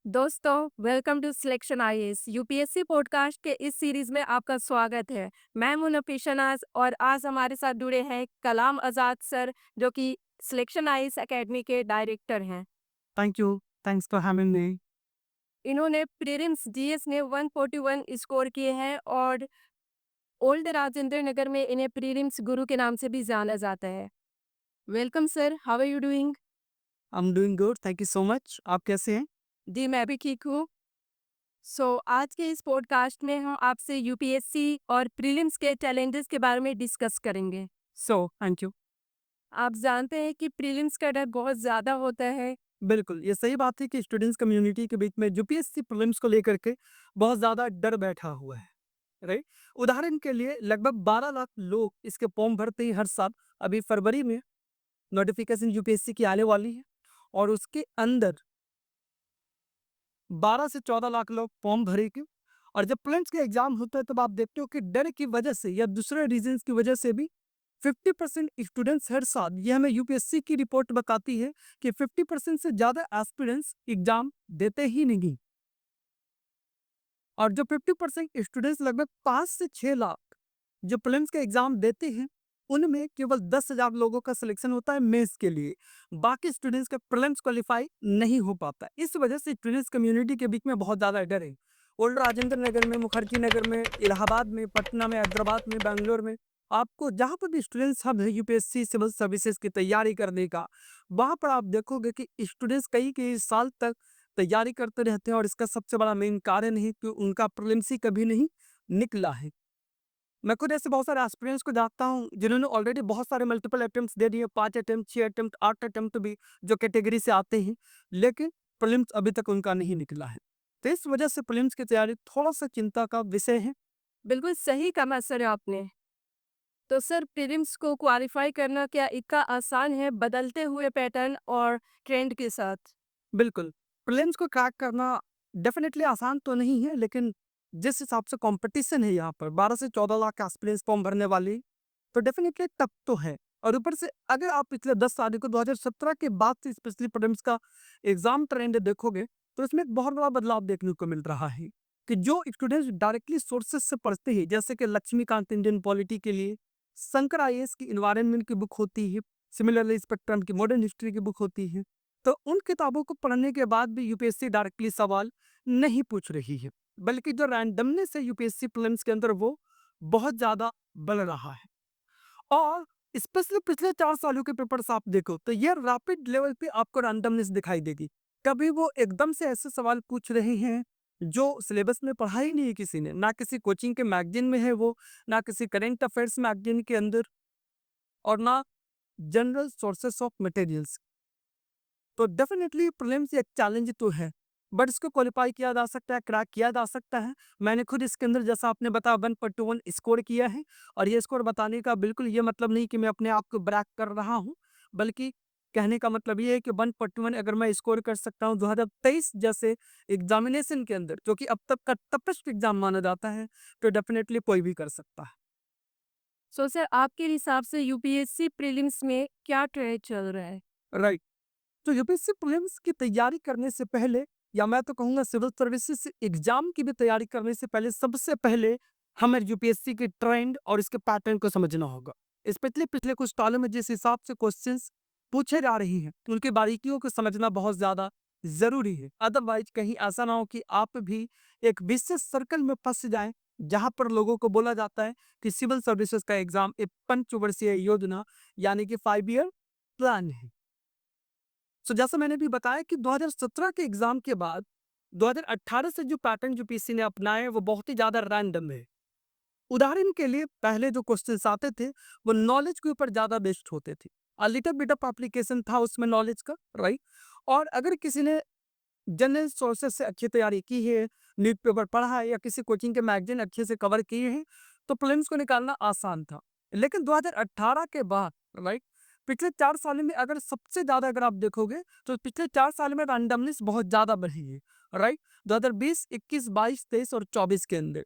दोस्तों, welcome to Selection IAS UPSC podcast के इस सीरीज में आपका स्वागत है। मैं हूं नफीसा नाज और आज हमारे साथ जुड़े हैं कलाम आजाद सर, जो कि सिलेक्शन आईएएस एकेडमी के डायरेक्टर हैं। Thank you. Thanks for having me. इन्होंने प्रीलिम्स जीएस में 141 स्कोर किए हैं और ओल्ड राजेंद्र नगर में इन्हें प्रीलिम्स गुरु के नाम से भी जाना जाता है। Welcome sir, how are you doing? I'm doing good. Thank you so much. आप कैसे हैं? जी, मैं भी ठीक हूँ। आज के इस पॉडकास्ट में हम आपसे यूपीएससी और प्रीलिम्स के चैलेंजेस के बारे में डिस्कस करेंगे। Thank you. आप जानते हैं कि प्रीलिम्स का डर बहुत ज़्यादा होता है। बिल्कुल, ये सही बात है कि स्टूडेंट्स कम्युनिटी के बीच में यूपीएससी प्रीलिम्स को लेकर के बहुत ज़्यादा डर बैठा हुआ है, राइट? उदाहरण के लिए लगभग 12 लाख लोग इसके फॉर्म भरते हैं हर साल। अभी फरवरी में नोटिफिकेशन यूपीएससी की आने वाली है और उसके अंदर 12 से 14 लाख लोग फॉर्म भरेंगे। और जब प्रीलिम्स का एग्जाम होता है तब आप देखते हो कि डर की वजह से या दूसरे रीजंस की वजह से भी 50% स्टूडेंट्स हर साल, ये हमें यूपीएससी की रिपोर्ट बताती है कि 50% से ज़्यादा एस्पिरेंट्स एग्जाम देते ही नहीं। और जो 50% स्टूडेंट्स, लगभग 5 से 6 लाख जो प्रीलिम्स के एग्जाम देते हैं, उनमें केवल 10,000 लोगों का सिलेक्शन होता है मेंस के लिए। बाकी स्टूडेंट्स का प्रीलिम्स क्वालिफाई नहीं हो पाता। इस वजह से स्टूडेंट्स कम्युनिटी के बीच में बहुत ज़्यादा डर है। ओल्ड राजेंद्र नगर में, मुखर्जी नगर में, इलाहाबाद में, पटना में, हैदराबाद में, बैंगलोर में, आपको जहाँ पर भी स्टूडेंट्स हब है यूपीएससी सिविल सर्विसेज की तैयारी करने का, वहाँ पर आप देखोगे कि स्टूडेंट्स कई कई साल तक तैयारी करते रहते हैं और इसका सबसे बड़ा मेन कारण है कि उनका प्रीलिम्स ही कभी नहीं निकला है। मैं खुद ऐसे बहुत सारे एस्पिरेंट्स को जानता हूँ जिन्होंने ऑलरेडी बहुत सारे मल्टीपल अटेम्प्ट्स दे दिए, 5 अटेम्प्ट, 6 अटेम्प्ट, 8 अटेम्प्ट भी जो कैटेगरी से आते हैं, लेकिन प्रीलिम्स अभी तक उनका नहीं निकला है। तो इस वजह से प्रीलिम्स की तैयारी थोड़ा-सा चिंता का विषय है। बिल्कुल सही कहा सर आपने। तो सर, प्रीलिम्स को क्वालिफाई करना क्या इतना आसान है बदलते हुए पैटर्न और ट्रेंड के साथ? बिल्कुल, प्रीलिम्स को क्रैक करना डेफ़िनिटली आसान तो नहीं है, लेकिन जिस हिसाब से कॉम्पिटिशन है यहाँ पर 12 से 14 लाख एस्पिरेंट्स फॉर्म भरने वाली, तो डेफ़िनिटली टफ तो है। और ऊपर से अगर आप पिछले 10 साल को 2017 के बाद से स्पेशली प्रीलिम्स का एग्ज़ाम ट्रेंड देखोगे, तो इसमें एक बहुत बड़ा बदलाव देखने को मिल रहा है कि जो स्टूडेंट्स डायरेक्टली सोर्सेज़ से पढ़ते हैं, जैसे कि लक्ष्मीकांत इंडियन पॉलिटी के लिए, शंकर आईएएस की एनवायरनमेंट की बुक होती है, सिमिलरली स्पेक्ट्रम की मॉडर्न हिस्ट्री की बुक होती है। तो उन किताबों को पढ़ने के बाद भी यूपीएससी डायरेक्टली सवाल नहीं पूछ रही है, बल्कि जो रैंडमनेस है यूपीएससी प्रीलिम्स के अंदर, वो बहुत ज़्यादा बढ़ रहा है। और स्पेशली पिछले 4 सालों के पेपर्स आप देखो तो ये रैपिड लेवल पे आपको रैंडमनेस दिखाई देगी। कभी वो एकदम से ऐसे सवाल पूछ रहे हैं जो सिलेबस में पढ़ा ही नहीं है किसी ने, ना किसी कोचिंग के मैगज़ीन में है वो, ना किसी करंट अफेयर्स मैगज़ीन के अंदर, और ना जनरल सोर्सेस ऑफ मटेरियल्स। तो डेफिनेटली प्रीलिम्स एक चैलेंज तो है, बट इसको क्वालिफाई किया जा सकता है, क्रैक किया जा सकता है। मैंने खुद इसके अंदर, जैसा आपने बताया, 1/1 स्कोर किया है। और ये स्कोर बताने का बिल्कुल ये मतलब नहीं कि मैं अपने आप को ब्रैग कर रहा हूँ, बल्कि कहने का मतलब ये है कि 1/1 अगर मैं स्कोर कर सकता हूँ 2023 जैसे एग्जामिनेशन के अंदर, जो कि अब तक का टफेस्ट एग्जाम माना जाता है, तो डेफिनेटली कोई भी कर सकता है। सर, आपके हिसाब से यूपीएससी प्रीलिम्स में क्या ट्रेंड चल रहा है? राइट। तो यूपीएससी प्रीलिम्स की तैयारी करने से पहले, या मैं तो कहूँगा सिविल सर्विसेज एग्जाम की भी तैयारी करने से पहले, सबसे पहले हमें यूपीएससी के ट्रेंड और इसके पैटर्न को समझना होगा। स्पेशली पिछले कुछ सालों में जिस हिसाब से क्वेश्चंस पूछे जा रही हैं, उनकी बारीकियों को समझना बहुत ज़्यादा ज़रूरी है। अदरवाइज कहीं ऐसा ना हो कि आप भी एक विशेष सर्कल में फँस जाएँ, जहाँ पर लोगों को बोला जाता है कि सिविल सर्विसेज का एग्ज़ाम एक पंचवर्षीय योजना, यानी कि 5 ईयर प्लान है। जैसा मैंने भी बताया कि 2017 के एग्जाम के बाद 2018 से जो पैटर्न यूपीएससी ने अपनाया है, वो बहुत ही ज्यादा रैंडम है। उदाहरण के लिए पहले जो क्वेश्चंस आते थे वो नॉलेज के ऊपर ज्यादा बेस्ड होते थे। लिटिल बिट ऑफ एप्लीकेशन था उसमें नॉलेज का, राइट। और अगर किसी ने जनरल सोर्सेज से अच्छी तैयारी की है, न्यूज़पेपर पढ़ा है, या किसी कोचिंग के मैगजीन अच्छे से कवर किए हैं, तो प्रीलिम्स को निकालना आसान था। लेकिन 2018 के बाद, राइट, पिछले 4 सालों में अगर सबसे ज़्यादा अगर आप देखोगे, तो पिछले 4 साल में रैंडमनेस बहुत ज़्यादा बढ़ी है, राइट। 2020, 21, 22, 23 और 24 के अंदर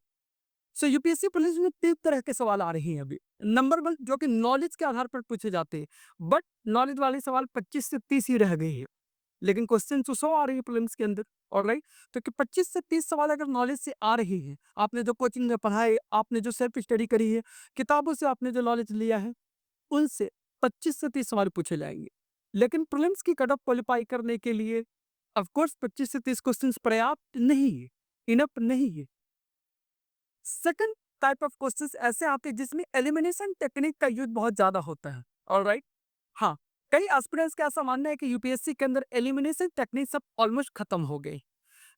यूपीएससी प्रीलिम्स में 3 तरह के सवाल आ रहे हैं अभी। नंबर 1, जो कि नॉलेज के आधार पर पूछे जाते हैं, बट नॉलेज वाले सवाल 25 से 30 ही रह गए हैं। लेकिन क्वेश्चन तो 100 आ रही है प्रीलिम्स के अंदर। ऑलराइट, तो कि 25 से 30 सवाल अगर नॉलेज से आ रही है, आपने जो कोचिंग में पढ़ा है, आपने जो सेल्फ स्टडी करी है, किताबों से आपने जो नॉलेज लिया है, उनसे 25 से 30 सवाल पूछे जाएंगे। लेकिन प्रीलिम्स की कट ऑफ क्वालिफाई करने के लिए ऑफ कोर्स 25 से 30 क्वेश्चंस पर्याप्त नहीं है, इनफ नहीं है। सेकंड टाइप ऑफ क्वेश्चंस ऐसे आते हैं जिसमें एलिमिनेशन टेक्निक का यूज बहुत ज्यादा होता है। ऑलराइट, हाँ, कई एस्पिरेंट्स का ऐसा मानना है कि यूपीएससी के अंदर एलिमिनेशन टेक्निक सब ऑलमोस्ट खत्म हो गई।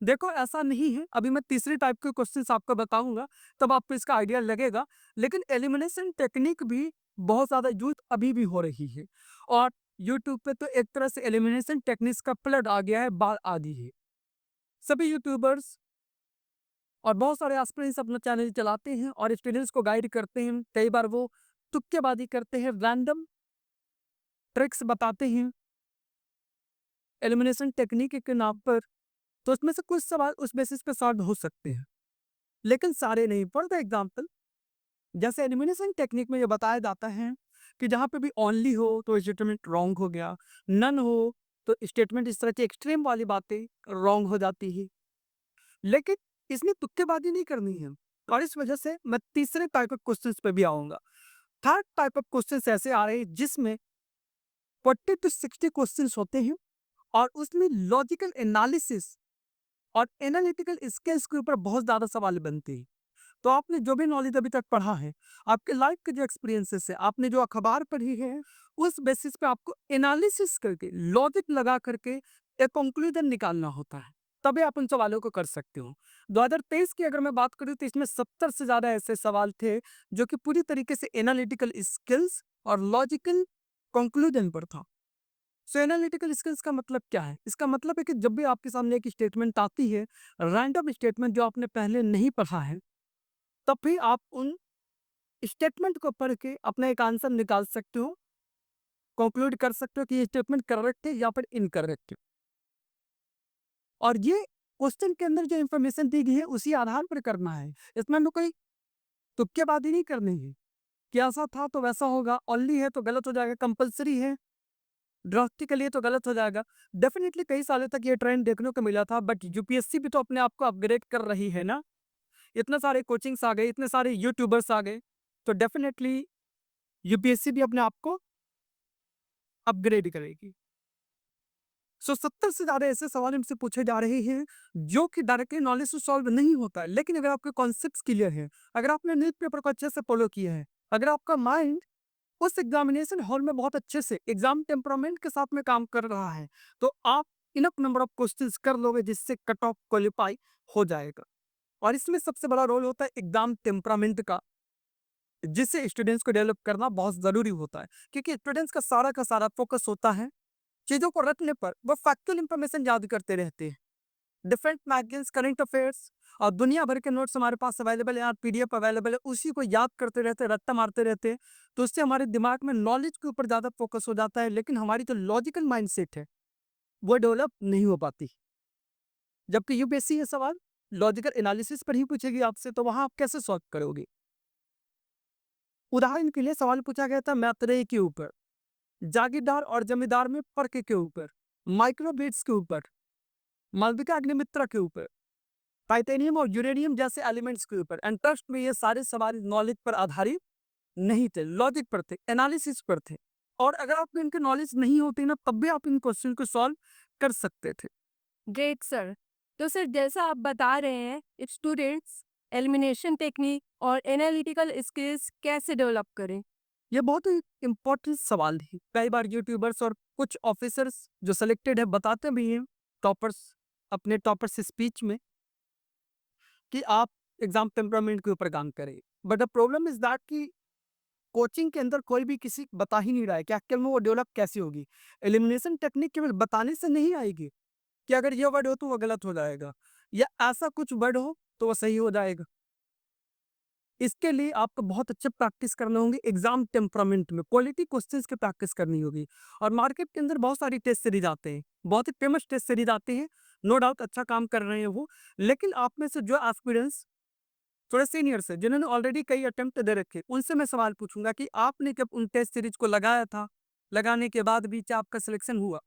देखो ऐसा नहीं है, अभी मैं तीसरी टाइप के क्वेश्चंस आपको बताऊंगा, तब आपको इसका आइडिया लगेगा। लेकिन एलिमिनेशन टेक्निक भी बहुत ज्यादा यूज अभी भी हो रही है, और यूट्यूब पे तो एक तरह से एलिमिनेशन टेक्निक्स का फ्लड आ गया है, बाढ़ आ गई है। सभी यूट्यूबर्स और बहुत सारे एस्पिरेंट्स अपना चैनल चलाते हैं और स्टूडेंट्स को गाइड करते हैं। कई बार वो तुक्केबाजी करते हैं, रैंडम ट्रिक्स बताते हैं एलिमिनेशन टेक्निक के नाम पर। तो उसमें से कुछ सवाल उस बेसिस पे सॉल्व हो सकते हैं, लेकिन सारे नहीं। फॉर द एग्जाम्पल, जैसे एलिमिनेशन टेक्निक में ये बताया जाता है कि जहाँ पे भी ओनली हो तो स्टेटमेंट रॉन्ग हो गया, नन हो तो स्टेटमेंट इस तरह की एक्सट्रीम वाली बातें रॉन्ग हो जाती है। लेकिन इसमें तुक्केबाजी नहीं करनी है, और इस वजह से मैं तीसरे टाइप ऑफ क्वेश्चन पे भी आऊंगा। थर्ड टाइप ऑफ क्वेश्चन ऐसे आ रहे हैं जिसमें 40 to 60 क्वेश्चन होते हैं, और उसमें लॉजिकल एनालिसिस और एनालिटिकल स्किल्स के ऊपर बहुत ज्यादा सवाल बनते हैं। तो आपने जो भी नॉलेज अभी तक पढ़ा है, आपके लाइफ के जो एक्सपीरियंसेस है, आपने जो अखबार पढ़ी है, उस बेसिस पे आपको एनालिसिस करके लॉजिक लगा करके एक कंक्लूजन निकालना होता है, तभी आप उन सवालों को कर सकते हो। 2023 की अगर मैं बात करूँ तो इसमें 70 से ज्यादा ऐसे सवाल थे जो कि पूरी तरीके से एनालिटिकल स्किल्स और लॉजिकल कंक्लूजन पर था। सो एनालिटिकल स्किल्स का मतलब क्या है? इसका मतलब है कि जब भी आपके सामने एक स्टेटमेंट आती है, रैंडम स्टेटमेंट जो आपने पहले नहीं पढ़ा है, तब भी आप उन स्टेटमेंट को पढ़ के अपना एक आंसर निकाल सकते हो, कंक्लूड कर सकते हो कि ये स्टेटमेंट करेक्ट है या फिर इनकरेक्ट है। और ये क्वेश्चन के अंदर जो इंफॉर्मेशन दी गई है उसी आधार पर करना है। इसमें हमें कोई तुक्केबाजी नहीं करनी है कि ऐसा था तो वैसा होगा, ओनली है तो गलत हो जाएगा, कंपलसरी है ड्रास्टिकली है तो गलत हो जाएगा। डेफिनेटली कई सालों तक ये ट्रेंड देखने को मिला था, बट यूपीएससी भी तो अपने आप को अपग्रेड कर रही है ना। इतने सारे कोचिंग्स आ गए, इतने सारे यूट्यूबर्स आ गए, तो डेफिनेटली यूपीएससी भी अपने आप को अपग्रेड करेगी। सो 70 से ज्यादा ऐसे सवाल इनसे पूछे जा रहे हैं जो कि डायरेक्टली नॉलेज से सॉल्व नहीं होता है, लेकिन अगर आपके कॉन्सेप्ट्स क्लियर है, अगर आपने न्यूज पेपर को अच्छे से फॉलो किया है, अगर आपका माइंड उस एग्जामिनेशन हॉल में बहुत अच्छे से एग्जाम टेम्परामेंट के साथ में काम कर रहा है, तो आप इनफ नंबर ऑफ क्वेश्चंस कर लोगे जिससे कट ऑफ क्वालिफाई हो जाएगा। और इसमें सबसे बड़ा रोल होता है एग्जाम टेम्परामेंट का, जिससे स्टूडेंट्स को डेवलप करना बहुत जरूरी होता है, क्योंकि स्टूडेंट्स का सारा फोकस होता है चीजों को रटने पर। वो फैक्चुअल इंफॉर्मेशन याद करते रहते हैं, डिफरेंट मैगजीन्स, करंट अफेयर्स और दुनिया भर के नोट्स हमारे पास अवेलेबल है, और पीडीएफ अवेलेबल है, उसी को याद करते रहते हैं, रट्टा मारते रहते हैं। तो उससे हमारे दिमाग में नॉलेज के ऊपर ज्यादा फोकस हो जाता है, लेकिन हमारी जो लॉजिकल माइंडसेट है वो डेवलप नहीं हो पाती। जबकि यूपीएससी ये सवाल लॉजिकल एनालिसिस पर ही पूछेगी आपसे, तो वहां आप कैसे सॉल्व करोगे? उदाहरण के लिए सवाल पूछा गया था मैत्रेय के ऊपर, जागीरदार और जमींदार में फर्क के ऊपर, माइक्रोबीट्स के ऊपर, मालविका अग्निमित्रा के ऊपर, टाइटेनियम और यूरेनियम जैसे एलिमेंट्स के ऊपर। एंड ट्रस्ट में ये सारे सवाल नॉलेज पर आधारित नहीं थे, लॉजिक पर थे, एनालिसिस पर थे। और अगर आपको इनके नॉलेज नहीं होती ना, तब भी आप इन क्वेश्चन को सॉल्व कर सकते थे। Great sir. तो सर जैसा आप बता रहे हैं, स्टूडेंट्स एलिमिनेशन टेक्निक और एनालिटिकल स्किल्स कैसे डेवलप करें? ये बहुत ही इंपॉर्टेंट सवाल है। कई बार यूट्यूबर्स और कुछ ऑफिसर्स जो सिलेक्टेड है बताते भी हैं, टॉपर्स अपने टॉपर्स स्पीच में, कि आप एग्जाम टेम्परामेंट के ऊपर काम करें। But the problem is that कि कोचिंग के अंदर कोई भी किसी बता ही नहीं रहा है कि एक्चुअल में वो डेवलप कैसे होगी। एलिमिनेशन टेक्निक केवल बताने से नहीं आएगी कि अगर ये वर्ड हो तो वो गलत हो जाएगा, या ऐसा कुछ वर्ड हो तो वो सही हो जाएगा। इसके लिए आपको बहुत अच्छे प्रैक्टिस करने होंगे, एग्जाम टेम्परामेंट में क्वालिटी क्वेश्चंस की प्रैक्टिस करनी होगी। और मार्केट के अंदर बहुत सारी टेस्ट सीरीज आते हैं, बहुत ही फेमस टेस्ट सीरीज आते हैं, नो डाउट अच्छा काम कर रहे हैं वो। लेकिन आप में से जो एस्पिरेंट्स थोड़े सीनियर्स है, जिन्होंने ऑलरेडी कई अटेम्प्ट दे रखे, उनसे मैं सवाल पूछूंगा कि आपने जब उन टेस्ट सीरीज को लगाया था, लगाने के बाद भी क्या आपका सिलेक्शन हुआ?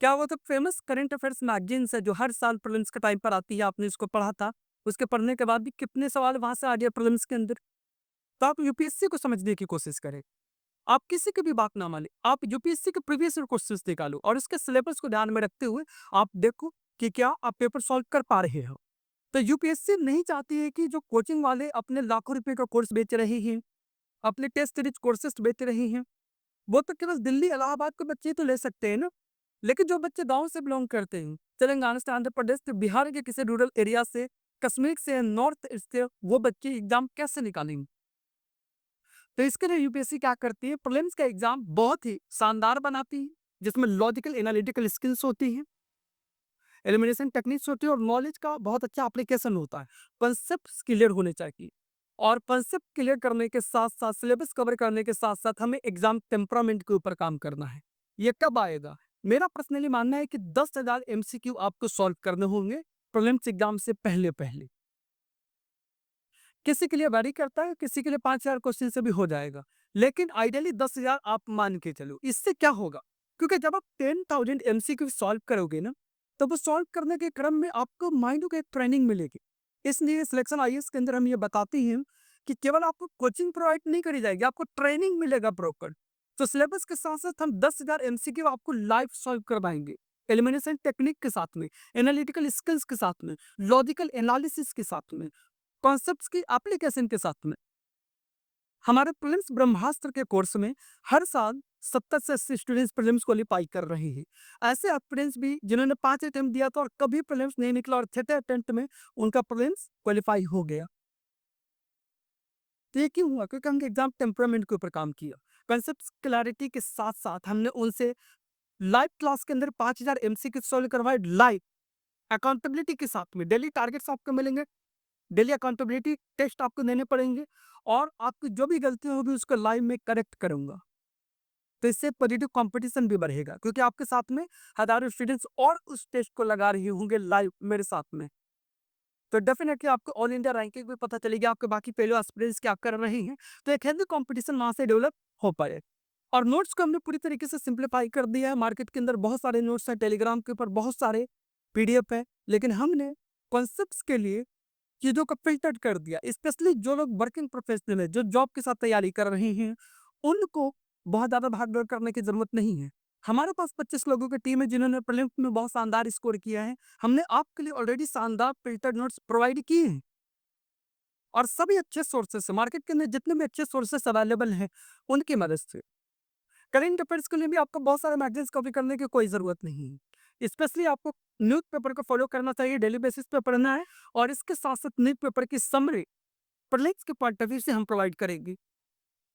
क्या वो तो फेमस करंट अफेयर्स मैगजीन्स है जो हर साल प्रीलिम्स के टाइम पर आती है, आपने इसको पढ़ा था, उसके पढ़ने के बाद भी कितने सवाल वहाँ से आ गए प्रीलिम्स के अंदर। तो आप यूपीएससी को समझने की कोशिश करें। आप किसी की भी बात ना मानें, आप यूपीएससी के प्रीवियस ईयर क्वेश्चंस निकालो और उसके सिलेबस को ध्यान में रखते हुए आप देखो कि क्या आप पेपर सॉल्व कर पा रहे हो। तो यूपीएससी नहीं चाहती है कि जो कोचिंग वाले अपने लाखों रुपए का कोर्स बेच रहे हैं, अपने टेस्ट सीरीज कोर्सेज बेच रहे हैं, वो तो केवल दिल्ली इलाहाबाद के बच्चे ही तो ले सकते हैं ना। लेकिन जो बच्चे गांव से बिलोंग करते हैं, तेलंगाना से, आंध्र प्रदेश से, बिहार के किसी रूरल एरिया से, कश्मीर से, नॉर्थ ईस्ट से, वो बच्चे एग्जाम कैसे निकालेंगे। तो इसके लिए यूपीएससी क्या करती है, प्रीलिम्स का एग्जाम बहुत ही शानदार बनाती है, जिसमें लॉजिकल एनालिटिकल स्किल्स होती हैं, एलिमिनेशन टेक्निक्स होती है और नॉलेज का बहुत अच्छा एप्लीकेशन होता है। कंसेप्ट क्लियर होने चाहिए और कंसेप्ट क्लियर करने के साथ साथ, सिलेबस कवर करने के साथ साथ हमें एग्जाम टेम्परामेंट के ऊपर काम करना है। ये कब आएगा? मेरा पर्सनली मानना है कि 10,000 एमसीक्यू आपको सॉल्व करने होंगे प्रीलिम्स एग्जाम से पहले पहले। किसी के लिए वैरी करता है, किसी के लिए 5,000 क्वेश्चन से भी हो जाएगा, लेकिन आइडियली 10,000 आप मान के चलो। इससे क्या होगा, क्योंकि जब आप 10,000 एमसीक्यू सॉल्व करोगे ना, तो वो सॉल्व करने के क्रम में आपको माइंड को एक ट्रेनिंग मिलेगी। इसलिए सिलेक्शन आईएएस के अंदर हम ये बताते हैं कि केवल आपको कोचिंग प्रोवाइड नहीं करी जाएगी, आपको ट्रेनिंग मिलेगा प्रॉपर। तो सिलेबस के साथ साथ हम 10,000 एमसीक्यू आपको लाइव सॉल्व करवाएंगे, एलिमिनेशन टेक्निक के साथ में, एनालिटिकल स्किल्स के साथ में, लॉजिकल एनालिसिस के साथ में, कॉन्सेप्ट्स की एप्लीकेशन के साथ में। हमारे प्रीलिम्स ब्रह्मास्त्र के कोर्स में हर साल 70 से 80 स्टूडेंट्स प्रीलिम्स क्वालीफाई कर रहे हैं। ऐसे एस्पिरेंट्स भी जिन्होंने 5 अटेम्प्ट दिया था और कभी प्रीलिम्स नहीं निकला और छठे अटेम्प्ट में उनका प्रीलिम्स क्वालीफाई हो गया। तो ये क्यों हुआ? क्योंकि हमने एग्जाम टेम्परामेंट के ऊपर काम किया। कंसेप्ट क्लैरिटी के साथ साथ हमने उनसे लाइव क्लास के अंदर 5,000 एमसीक्यू सॉल्व करवाए, लाइव अकाउंटेबिलिटी के साथ में। डेली टारगेट्स आपको मिलेंगे, डेली अकाउंटेबिलिटी टेस्ट आपको देने पड़ेंगे और आपकी जो भी गलती होगी उसको लाइव में करेक्ट करूंगा। तो इससे पॉजिटिव कंपटीशन भी बढ़ेगा, क्योंकि आपके साथ में हजारों स्टूडेंट्स और उस टेस्ट को लगा रहे होंगे लाइव मेरे साथ में। तो डेफिनेटली आपको ऑल इंडिया रैंकिंग भी पता चलेगी, आपके बाकी फेलो एस्पिरेंट्स क्या कर रहे हैं। तो एक हेल्दी कंपटीशन वहां से डेवलप हो पाए। और नोट्स को हमने पूरी तरीके से सिंप्लीफाई कर दिया है। मार्केट के अंदर बहुत सारे नोट्स हैं, टेलीग्राम के ऊपर बहुत सारे पीडीएफ है, लेकिन हमने कॉन्सेप्ट्स के लिए चीज़ों को फ़िल्टर कर दिया। स्पेशली जो लोग वर्किंग प्रोफेशनल है, जो जॉब के साथ तैयारी कर रहे हैं, उनको बहुत ज़्यादा भाग-दौड़ करने की ज़रूरत नहीं है। हमारे पास 25 लोगों की टीम है जिन्होंने प्रीलिम्स में बहुत शानदार स्कोर किया है। हमने आपके लिए ऑलरेडी शानदार फ़िल्टर्ड नोट्स प्रोवाइड किए हैं और सभी अच्छे सोर्सेज़ से, मार्केट के अंदर जितने भी अच्छे सोर्सेज़ अवेलेबल हैं, उनकी मदद से। करंट अफेयर्स के लिए भी आपको बहुत सारे मैगज़ीन्स कॉपी करने की कोई ज़रूरत नहीं है। स्पेशली आपको न्यूज़पेपर को फ़ॉलो करना चाहिए, डेली बेसिस पे पढ़ना है और इसके साथ-साथ न्यूज़पेपर की समरी प्रीलिम्स के पॉइंट ऑफ व्यू से हम प्रोवाइड करेंगे।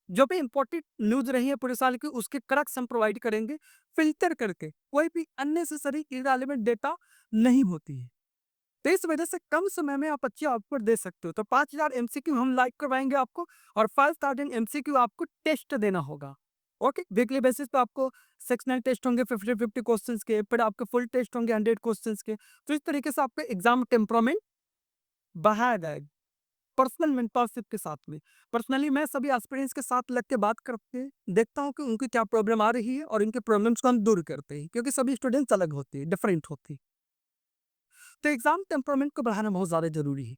जो भी इंपॉर्टेंट न्यूज़ रही है पूरे साल की, उसके क्रक्स हम प्रोवाइड करेंगे, फ़िल्टर करके। कोई भी अननेसेसरी इर्रेलेवेंट डेटा नहीं होती है। तो इस वजह से कम समय में आप अच्छी आउटपुट दे सकते हो। तो 5,000 एमसीक्यू हम लाइव करवाएँगे आपको और 5,000 एमसीक्यू आपको टेस्ट देना होगा। ओके? वीकली बेसिस पे आपको सेक्शनल टेस्ट होंगे 50-50 क्वेश्चंस के, फिर आपके फुल टेस्ट होंगे 100 क्वेश्चंस के। तो इस तरीके से आपका एग्ज़ाम टेम्परामेंट बढ़ाया जाएगा। पर्सनल मेंटरशिप के साथ में। पर्सनली मैं सभी एस्पिरेंट्स के साथ लग के बात करके देखता हूँ कि उनकी क्या प्रॉब्लम आ रही है और उनके प्रॉब्लम्स को हम दूर करते हैं, क्योंकि सभी स्टूडेंट्स अलग होते हैं, डिफरेंट होते हैं। तो एग्जाम टेम्परामेंट को बढ़ाना बहुत ज़्यादा ज़रूरी है।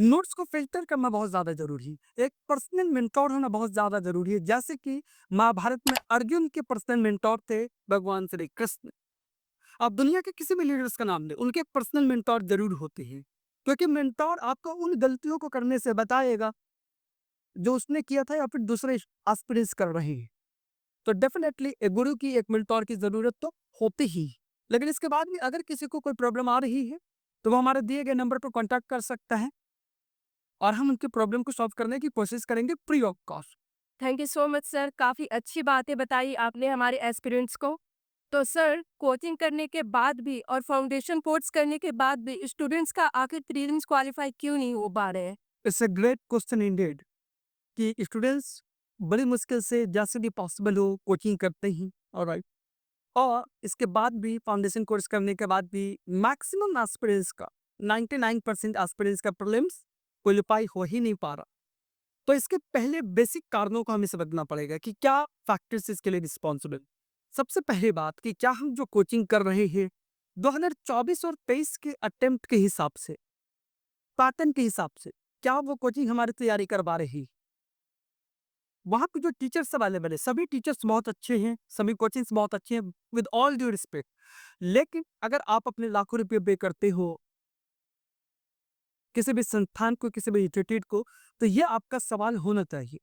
नोट्स को फ़िल्टर करना बहुत ज़्यादा ज़रूरी है। एक पर्सनल मेंटर होना बहुत ज़्यादा ज़रूरी है। जैसे कि महाभारत में अर्जुन के पर्सनल मेंटर थे भगवान श्री कृष्ण। आप दुनिया के किसी भी लीडर्स का नाम लें, उनके एक पर्सनल मेंटर ज़रूर होते हैं। क्योंकि मेंटर आपको उन गलतियों को करने से बताएगा जो उसने किया था या फिर दूसरे एस्पिरेंट्स कर रहे हैं। तो डेफिनेटली एक गुरु की, एक मेंटर की ज़रूरत तो होती ही। लेकिन इसके बाद भी अगर किसी को कोई प्रॉब्लम आ रही है, तो वो हमारे दिए गए नंबर पर कॉन्टैक्ट कर सकता है और हम उनकी प्रॉब्लम को सॉल्व करने की कोशिश करेंगे free of cost. Thank you so much sir, काफ़ी अच्छी बातें बताई आपने हमारे एस्पिरेंट्स को। तो सर, कोचिंग करने के बाद भी और फाउंडेशन कोर्स करने के बाद भी स्टूडेंट्स का आखिर प्रीलिम्स क्वालीफाई क्यों नहीं हो पा रहे हैं? It's a great question Indeed कि स्टूडेंट्स बड़ी मुश्किल से जैसे भी पॉसिबल हो कोचिंग करते हैं, ऑलराइट, और इसके बाद भी फाउंडेशन कोर्स करने के बाद भी मैक्सिमम एस्पिरेंट्स का, 99% एस्पिरेंट्स का प्रीलिम्स क्वालीफाई हो ही नहीं पा रहा। तो इसके पहले बेसिक कारणों को हमें समझना पड़ेगा कि क्या फैक्टर्स इसके लिए रिस्पॉन्सिबल। सबसे पहली बात कि क्या हम जो कोचिंग कर रहे हैं 2024 और 23 के अटेम्प्ट के हिसाब से, पैटर्न के हिसाब से, क्या वो कोचिंग हमारी तैयारी करवा रही? वहाँ पे जो टीचर्स अवेलेबल है, सभी टीचर्स बहुत अच्छे हैं, सभी कोचिंग्स बहुत अच्छे हैं, विद ऑल ड्यू रिस्पेक्ट। लेकिन अगर आप अपने लाखों रुपए पे करते हो किसी भी संस्थान को, किसी भी इंस्टीट्यूट को, तो ये आपका सवाल होना चाहिए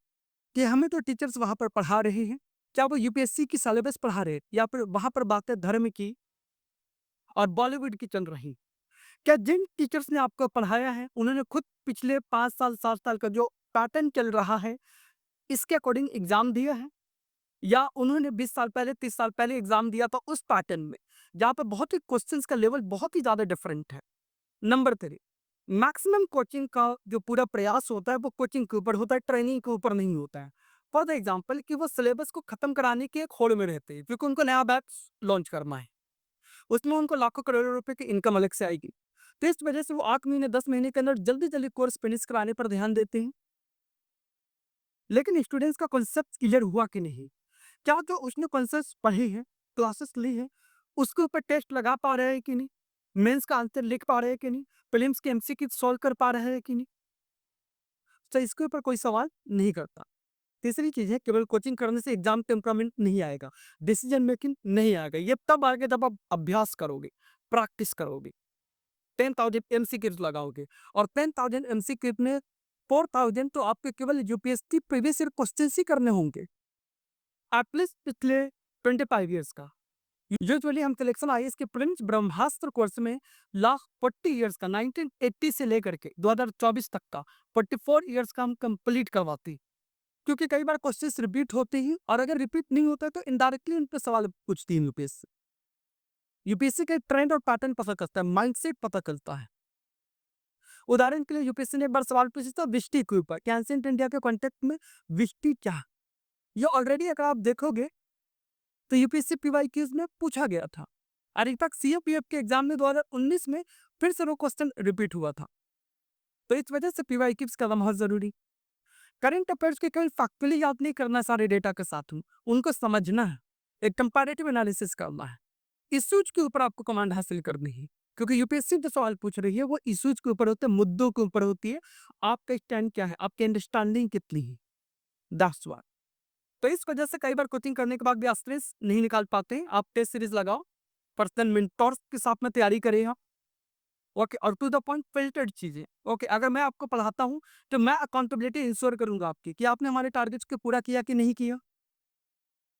कि हमें तो टीचर्स वहाँ पर पढ़ा रहे हैं, क्या वो यूपीएससी की सिलेबस पढ़ा रहे हैं या फिर वहाँ पर बातें धर्म की और बॉलीवुड की चल रही? क्या जिन टीचर्स ने आपको पढ़ाया है, उन्होंने खुद पिछले 5 साल, 7 साल का जो पैटर्न चल रहा है, इसके अकॉर्डिंग एग्ज़ाम दिया है? या उन्होंने 20 साल पहले, 30 साल पहले एग्ज़ाम दिया था उस पैटर्न में, जहाँ पे बहुत ही क्वेश्चंस का लेवल बहुत ही ज़्यादा डिफरेंट है। नंबर 3, मैक्सिमम कोचिंग का जो पूरा प्रयास होता है, वो कोचिंग के ऊपर होता है, ट्रेनिंग के ऊपर नहीं होता है। फॉर द एग्ज़ाम्पल कि वो सिलेबस को खत्म कराने की एक होड़ में रहते हैं, क्योंकि उनको नया बैच लॉन्च करना है। उसमें उनको लाखों करोड़ों रुपए की इनकम अलग से आएगी। तो इस वजह से वो 8 महीने, 10 महीने के अंदर जल्दी-जल्दी कोर्स फिनिश कराने पर ध्यान देते हैं। लेकिन स्टूडेंट्स का कांसेप्ट क्लियर हुआ कि नहीं? क्या जो उसने कॉन्सेप्ट्स पढ़े हैं, क्लासेस ली हैं, उसके ऊपर टेस्ट लगा पा रहे हैं कि नहीं? मेंस का आंसर लिख पा रहे हैं कि नहीं? प्रीलिम्स के एमसीक्यू सॉल्व कर पा रहे हैं कि नहीं? तो इसके ऊपर कोई सवाल नहीं करता। तीसरी चीज़ है, केवल कोचिंग करने से एग्ज़ाम टेम्परामेंट नहीं आएगा, डिसीजन मेकिंग नहीं आएगा। ये तब आएगा जब आप अभ्यास करोगे, प्रैक्टिस करोगे, 10,000 एमसीक्यूज़ लगाओगे और 10,000 एमसीक्यू में 4,000 तो आपके केवल यूपीएससी प्रीवियस ईयर क्वेश्चंस ही करने होंगे, एटलीस्ट पिछले 25 ईयर्स का। यूजुअली हम सिलेक्शन आईएएस के प्रिंस ब्रह्मास्त्र कोर्स में लास्ट 40 इयर्स का 1980 से लेकर के 2024 तक का 44 इयर्स का हम कंप्लीट करवाते हैं, क्योंकि कई बार क्वेश्चंस रिपीट होते हैं और अगर रिपीट नहीं होता है तो इनडायरेक्टली उन पे सवाल पूछती है यूपीएससी। यूपीएससी का ट्रेंड और पैटर्न पता करता है, माइंडसेट पता चलता है। उदाहरण के लिए यूपीएससी ने एक बार सवाल पूछा था विष्टि के ऊपर कि एंशिएंट इंडिया के कॉन्टेक्स्ट में विष्टि क्या है? ये ऑलरेडी अगर आप देखोगे तो यूपीएससी पीवाईक्यूज में पूछा गया था और इनफैक्ट सीएपीएफ के एग्जाम में 2019 में फिर से वो क्वेश्चन रिपीट हुआ था। तो इस वजह से पीवाईक्यूज करना बहुत जरूरी। करंट अफेयर्स के केवल फैक्चुअली याद नहीं करना है सारे डेटा के साथ में, उनको समझना है, एक कंपैरेटिव एनालिसिस करना है, इश्यूज के ऊपर आपको कमांड हासिल करनी है, क्योंकि यूपीएससी जो सवाल पूछ रही है वो इश्यूज के ऊपर होते हैं, मुद्दों के ऊपर होती है। आपका स्टैंड क्या है, आपकी अंडरस्टैंडिंग कितनी है, दैट्स व्हाई। तो इस वजह से कई बार कोचिंग करने के बाद भी आप स्ट्रेस नहीं निकाल पाते हैं। आप टेस्ट सीरीज लगाओ, पर्सनल मेंटोर्स के साथ में तैयारी करें आप। ओके, और टू द पॉइंट फिल्टर्ड चीज़ें। ओके, अगर मैं आपको पढ़ाता हूँ, तो मैं अकाउंटेबिलिटी इंश्योर करूँगा आपकी कि आपने हमारे टारगेट्स को पूरा किया कि नहीं किया।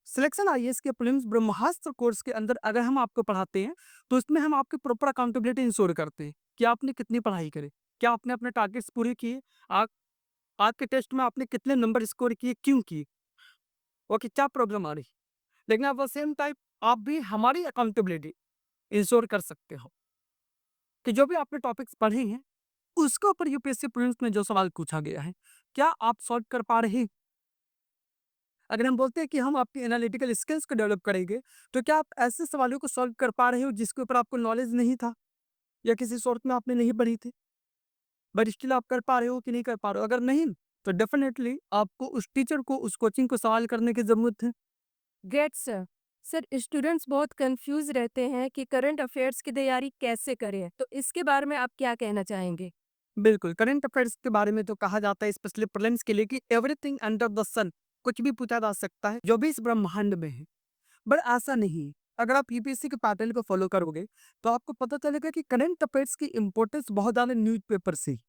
सिलेक्शन आईएएस के प्रीलिम्स ब्रह्मास्त्र कोर्स के अंदर अगर हम आपको पढ़ाते हैं, तो उसमें हम आपकी प्रॉपर अकाउंटेबिलिटी इंश्योर करते हैं कि आपने कितनी पढ़ाई करी, क्या आपने अपने टारगेट्स पूरे किए, आप आज के टेस्ट में आपने कितने नंबर स्कोर किए, क्यों किए, ओके, क्या प्रॉब्लम आ रही। लेकिन एट द सेम टाइम आप भी हमारी अकाउंटेबिलिटी इंश्योर कर सकते हो कि जो भी आपने टॉपिक्स पढ़े हैं, उसके ऊपर यूपीएससी प्रीलिम्स में जो सवाल पूछा गया है, क्या आप सॉल्व कर पा रहे हैं? अगर हम बोलते हैं कि हम आपकी एनालिटिकल स्किल्स को डेवलप करेंगे, तो क्या आप ऐसे सवालों को सॉल्व कर पा रहे हो जिसके ऊपर आपको नॉलेज नहीं था या किसी सोर्स में आपने नहीं पढ़ी थी, बट स्टिल आप कर पा रहे हो कि नहीं कर पा रहे हो? अगर नहीं, तो डेफिनेटली आपको उस टीचर को, उस कोचिंग को सवाल करने की ज़रूरत है। Great sir. सर, स्टूडेंट्स बहुत कंफ्यूज रहते हैं कि करंट अफेयर्स की तैयारी कैसे करें, तो इसके बारे में आप क्या कहना चाहेंगे? बिल्कुल, करंट अफेयर्स के बारे में तो कहा जाता है स्पेशली प्रीलिम्स के लिए कि एवरीथिंग अंडर द सन, कुछ भी पूछा जा सकता है, जो भी इस ब्रह्मांड में है। बट ऐसा नहीं है। अगर आप यूपीएससी के पैटर्न को फॉलो करोगे, तो आपको पता चलेगा कि करंट अफेयर्स की इंपॉर्टेंस बहुत ज़्यादा न्यूज़पेपर से ही।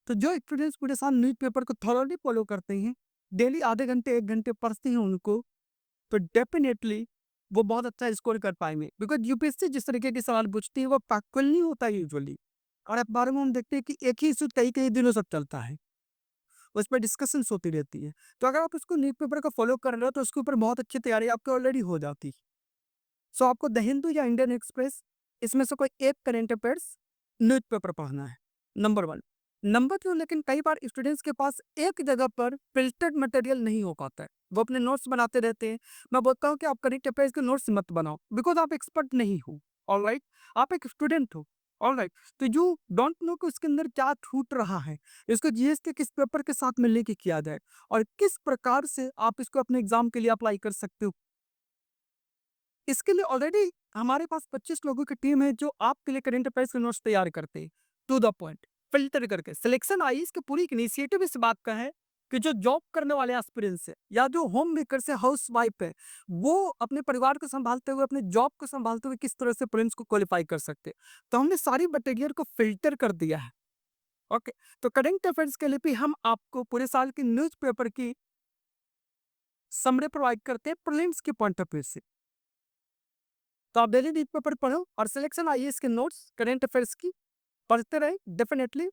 तो जो स्टूडेंट्स पूरे साल न्यूज़पेपर को थॉरोली फॉलो करते हैं, डेली आधे घंटे, 1 घंटे पढ़ते हैं उनको, तो डेफिनिटली वो बहुत अच्छा स्कोर कर पाएँगे। बिकॉज़ यूपीएससी जिस तरीके के सवाल पूछती है, वो फैक्चुअल नहीं होता है यूजुअली। और अखबारों में हम देखते हैं कि एक ही इश्यू कई-कई दिनों तक चलता है। उस पे डिस्कशंस होती रहती है। तो अगर आप उसको न्यूज़पेपर को फॉलो कर रहे हो, तो उसके ऊपर बहुत अच्छी तैयारी आपकी ऑलरेडी हो जाती है। सो आपको द हिंदू या इंडियन एक्सप्रेस, इसमें से कोई एक करंट अफेयर्स न्यूज़पेपर पढ़ना है, नंबर 1। नंबर 2, लेकिन कई बार स्टूडेंट्स के पास एक जगह पर फ़िल्टर्ड मटेरियल नहीं हो पाता है। वो अपने नोट्स बनाते रहते हैं। मैं बोलता हूँ कि आप करंट अफेयर्स के नोट्स मत बनाओ, बिकॉज़ आप एक्सपर्ट नहीं हो, ऑलराइट? आप एक स्टूडेंट हो, ऑलराइट? तो यू डोंट नो कि उसके अंदर क्या छूट रहा है। इसको जीएस के किस पेपर के साथ में लेके किया जाए और किस प्रकार से आप इसको अपने एग्ज़ाम के लिए अप्लाई कर सकते हो। इसके लिए ऑलरेडी हमारे पास 25 लोगों की टीम है जो आपके लिए करंट अफेयर्स के नोट्स तैयार करते हैं, टू द पॉइंट, फ़िल्टर करके। सिलेक्शन आईएएस की पूरी एक इनिशिएटिव इस बात का है कि जो जॉब करने वाले एस्पिरेंट्स हैं या जो होम मेकर्स है, हाउसवाइफ है, वो अपने परिवार को सँभालते हुए, अपने जॉब को सँभालते हुए किस तरह से प्रीलिम्स को क्वालीफाई कर सकते हैं। तो हमने सारी मटेरियल को फ़िल्टर कर दिया है। ओके, तो करंट अफेयर्स के लिए भी हम आपको पूरे साल की न्यूज़पेपर की समरी प्रोवाइड करते हैं प्रीलिम्स के पॉइंट ऑफ व्यू से। तो आप डेली न्यूज़पेपर पढ़ो और सिलेक्शन आईएएस के नोट्स करंट अफेयर्स की पढ़ते रहें, डेफिनेटली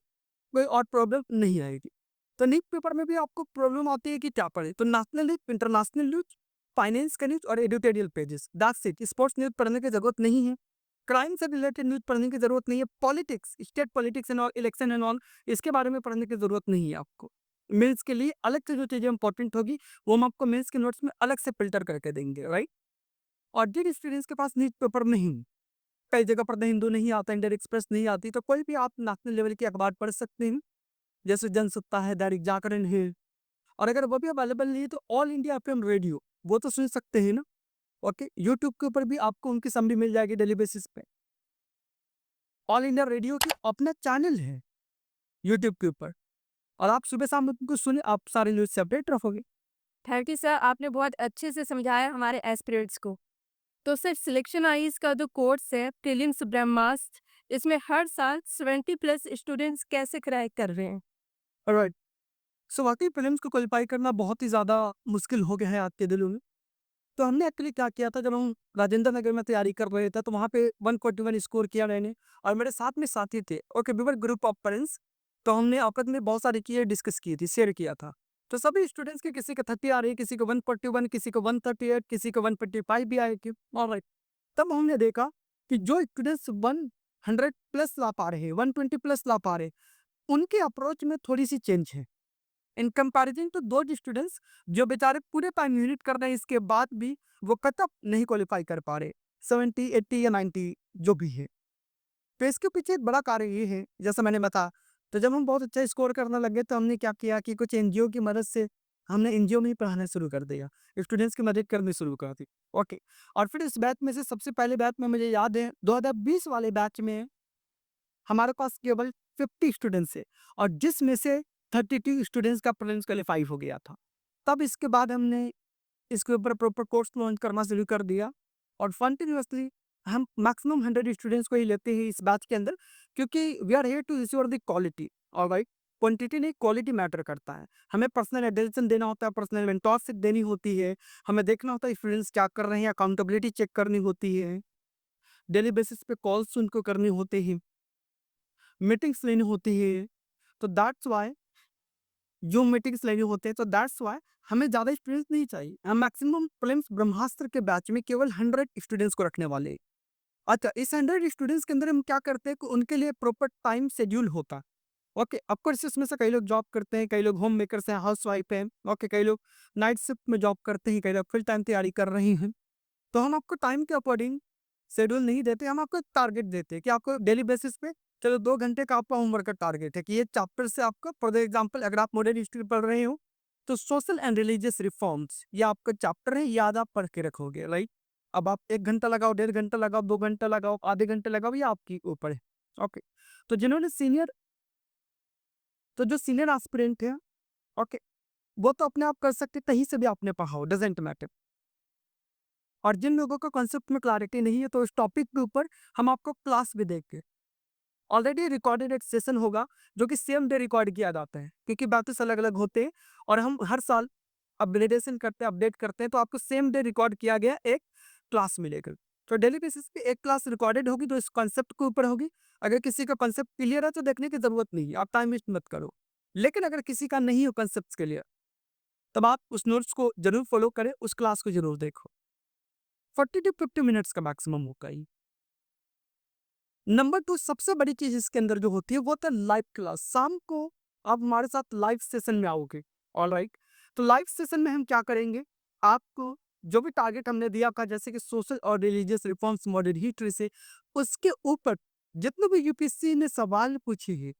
कोई और प्रॉब्लम नहीं आएगी। तो न्यूज़पेपर में भी आपको प्रॉब्लम आती है कि क्या पढ़ें, तो national news, international news, finance का न्यूज़ और editorial pages, that's it. Sports news पढ़ने की ज़रूरत नहीं है, क्राइम से रिलेटेड न्यूज़ पढ़ने की ज़रूरत नहीं है, politics, state politics and all, election and all, इसके बारे में पढ़ने की ज़रूरत नहीं है आपको। मेंस के लिए अलग से जो चीज़ें इंपॉर्टेंट होगी, वो हम आपको मेंस के नोट्स में अलग से फ़िल्टर करके देंगे, राइट? और जिन स्टूडेंट्स के पास न्यूज़पेपर नहीं, कई जगह पर द हिंदू नहीं आता, इंडियन एक्सप्रेस नहीं आती, तो कोई भी आप नेशनल लेवल के अखबार पढ़ सकते हैं, जैसे जनसत्ता है, दैनिक जागरण है। और अगर वो भी अवेलेबल नहीं है तो ऑल इंडिया एफएम रेडियो, वो तो सुन सकते हैं ना। ओके, यूट्यूब के ऊपर भी आपको उनकी समरी मिल जाएगी डेली बेसिस पे। ऑल इंडिया रेडियो की अपना चैनल है यूट्यूब के ऊपर, और आप सुबह शाम उनको सुने, आप सारे न्यूज़ से अपडेट रहोगे। थैंक यू सर, आपने बहुत अच्छे से समझाया हमारे एस्पिरेंट्स को। तो सर सिलेक्शन आईएएस का जो कोर्स है प्रीलिम्स ब्रह्मास्त्र, इसमें हर साल 70 प्लस स्टूडेंट्स कैसे क्रैक कर रहे हैं? राइट, सो वाकई प्रीलिम्स को क्वालिफाई करना बहुत ही ज़्यादा मुश्किल हो गया है आज के दिनों में। तो हमने एक्चुअली क्या किया था, जब हम राजेंद्र नगर में तैयारी कर रहे थे तो वहाँ पे 141 स्कोर किया मैंने, और मेरे साथ में साथी थे। Okay, we were group of friends. तो हमने आपस में बहुत सारी चीज़ें डिस्कस की थी, शेयर किया था। तो सभी स्टूडेंट्स के किसी को 30 आ रही, किसी को 141, किसी को 138, किसी को 155 भी आई थी। ऑलराइट, तब हमने देखा कि जो स्टूडेंट्स 100 प्लस ला पा रहे हैं, 120 प्लस ला पा रहे हैं, उनके अप्रोच में थोड़ी सी चेंज है इन कंपैरिजन टू दो स्टूडेंट्स जो बेचारे पूरे टाइम यूनिट कर रहे हैं, इसके बाद भी वो कट ऑफ नहीं क्वालिफाई कर पा रहे, 70, 80 या 90 जो भी है। तो इसके पीछे एक बड़ा कार्य ये है, जैसा मैंने बताया। तो जब हम बहुत अच्छा स्कोर करने लगे तो हमने क्या किया कि कुछ एनजीओ की मदद से हमने एनजीओ में ही पढ़ाना शुरू कर दिया, स्टूडेंट्स की मदद करनी शुरू कर दी। ओके, और फिर इस बैच में से सबसे पहले बैच में मुझे याद है 2020 वाले बैच में हमारे पास केवल 50 स्टूडेंट्स थे, और जिसमें से 32 स्टूडेंट्स का प्रीलिम्स क्वालीफाई हो गया था। तब इसके बाद हमने इसके ऊपर प्रॉपर कोर्स लॉन्च करना शुरू कर दिया, और कंटिन्यूअसली हम मैक्सिमम 100 स्टूडेंट्स को ही लेते हैं इस बैच के अंदर, क्योंकि we are here to ensure the quality. Alright, quantity नहीं, क्वालिटी मैटर करता है। हमें पर्सनल एटेंशन देना होता है, पर्सनल मेंटरशिप देनी होती है, हमें देखना होता है स्टूडेंट्स क्या कर रहे हैं, अकाउंटेबिलिटी चेक करनी होती है, डेली बेसिस पे कॉल्स उनको करने होते हैं, मीटिंग्स लेनी होती है। तो दैट्स व्हाई जो मीटिंग्स लेने होते हैं, तो दैट्स व्हाई हमें ज़्यादा स्टूडेंट्स नहीं चाहिए। हम मैक्सिमम प्रीलिम्स ब्रह्मास्त्र के बैच में केवल 100 स्टूडेंट्स को रखने वाले हैं। अच्छा, इस 100 स्टूडेंट्स के अंदर हम क्या करते हैं कि उनके लिए प्रॉपर टाइम शेड्यूल होता है। ओके, ऑफ कोर्स इसमें से कई लोग जॉब करते हैं, कई लोग होम मेकर्स हैं, हाउसवाइफ हैं। ओके, कई लोग नाइट शिफ्ट में जॉब करते हैं, कई लोग फुल टाइम तैयारी कर रहे हैं। तो हम आपको टाइम के अकॉर्डिंग शेड्यूल नहीं देते, हम आपको एक टारगेट देते हैं कि आपको डेली बेसिस पे, चलो 2 घंटे का आपका होमवर्क का टारगेट है कि ये चैप्टर से आपका, फॉर द एग्जांपल अगर आप मॉडर्न हिस्ट्री पढ़ रहे हो, तो सोशल एंड रिलीजियस रिफॉर्म्स ये आपका चैप्टर है, याद आप पढ़ के रखोगे, राइट? अब आप 1 घंटा लगाओ, 1.5 घंटा लगाओ, 2 घंटा लगाओ, आधे घंटे लगाओ, ये आपके ऊपर है। ओके, तो जिन्होंने सीनियर तो जो सीनियर एस्पिरेंट है, ओके, वो तो अपने आप कर सकते, कहीं से भी आपने पढ़ाओ, डज़न्ट मैटर। और जिन लोगों को कॉन्सेप्ट में क्लैरिटी नहीं है, तो इस टॉपिक के ऊपर हम आपको क्लास भी देंगे। ऑलरेडी रिकॉर्डेड एक सेशन होगा जो कि सेम डे रिकॉर्ड किया जाता है, क्योंकि बैचेस अलग-अलग होते हैं, और हम हर साल अपग्रेडेशन करते हैं, अपडेट करते हैं, तो आपको सेम डे रिकॉर्ड किया गया एक क्लास मिलेगा। तो डेली बेसिस पे एक क्लास रिकॉर्डेड होगी जो इस कॉन्सेप्ट के ऊपर होगी। अगर किसी का कॉन्सेप्ट क्लियर है तो देखने की ज़रूरत नहीं है, आप टाइम वेस्ट मत करो। लेकिन अगर किसी का नहीं हो कॉन्सेप्ट्स क्लियर, तब आप उस नोट्स को ज़रूर फॉलो करें, उस क्लास को ज़रूर देखो। 40 टू 50 मिनट्स का मैक्सिमम होगा ये। नंबर 2, सबसे बड़ी चीज़ इसके अंदर जो होती है वो होता है लाइव क्लास। शाम को आप हमारे साथ लाइव सेशन में आओगे, ऑलराइट? तो लाइव सेशन में हम क्या करेंगे, आपको जो भी टारगेट हमने दिया था, जैसे कि सोशल और रिलीजियस रिफॉर्म्स मॉडर्न हिस्ट्री से, उसके ऊपर जितने भी यूपीएससी ने सवाल पूछे हैं